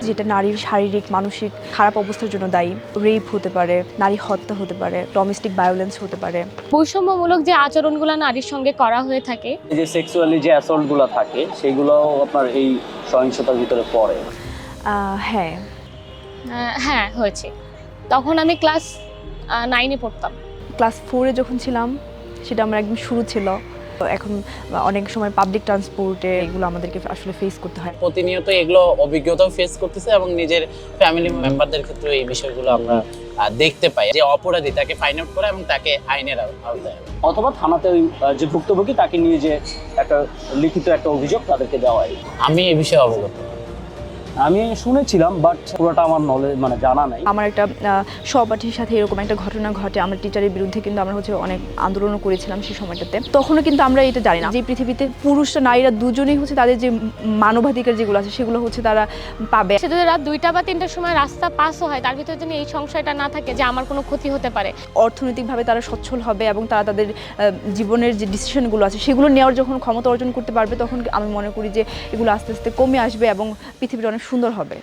যেটা নারীর শারীরিক মানসিক খারাপ অবস্থার জন্য দায়ী। রেপ হতে পারে, নারী হত্যা হতে পারে, ডোমেস্টিক ভায়োলেন্স হতে পারে। বৈষম্যমূলক যে আচরণগুলো নারীর সঙ্গে করা হয়ে থাকে, এই যে সেক্সুয়ালি যে অ্যাসল্টগুলো থাকে সেগুলোও আপনার এই সহিংসতার ভিতরে পড়ে। হ্যাঁ, হ্যাঁ হয়েছে। তখন আমি ক্লাস 9-এ পড়তাম। ক্লাস 4-এ যখন ছিলাম সেটা আমার একদম শুরু ছিল। এখন অনেক সময় পাবলিক ট্রান্সপোর্টে এগুলো আমাদেরকে আসলে ফেস করতে হয়। প্রতিনিয়ত এগুলো অভিজ্ঞতাও ফেস করতেছে এবং নিজের ফ্যামিলি মেম্বারদের ক্ষেত্রে এই বিষয়গুলো আমরা দেখতে পাই যে অপরাধী তাকে ফাইন্ড আউট করা এবং তাকে আইনের আওতায় অথবা থানাতে ওই যে ভুক্তভোগী তাকে নিয়ে যে একটা লিখিত একটা অভিযোগ তাদেরকে দেওয়া হয়। আমি এই বিষয়ে অবগত। আমি শুনেছিলাম বাট পুরোটা আমার নলেজ মানে জানা নাই। আমার একটা সহপাঠীর সাথে এরকম একটা ঘটনা ঘটে। আমরা টিচারের বিরুদ্ধে কিন্তু আমরা অনেক আন্দোলনও করেছিলাম সেই সময়টাতে। তখনও কিন্তু আমরা এটা জানি না যে পৃথিবীতে পুরুষরা নারীরা দুজনেই তাদের যে মানবাধিকার যেগুলো আছে সেগুলো তারা পাবে। সে যদি রাত 2টা বা 3টার সময় রাস্তা পাসও হয়, তার ভিতরে যদি এই সংশয়টা না থাকে যে আমার কোনো ক্ষতি হতে পারে। অর্থনৈতিকভাবে তারা সচ্ছল হবে এবং তারা তাদের জীবনের যে ডিসিশনগুলো আছে সেগুলো নেওয়ার যখন ক্ষমতা অর্জন করতে পারবে, তখন আমি মনে করি যে এগুলো আস্তে আস্তে কমে আসবে এবং পৃথিবীটা অনেক সুন্দর হবে।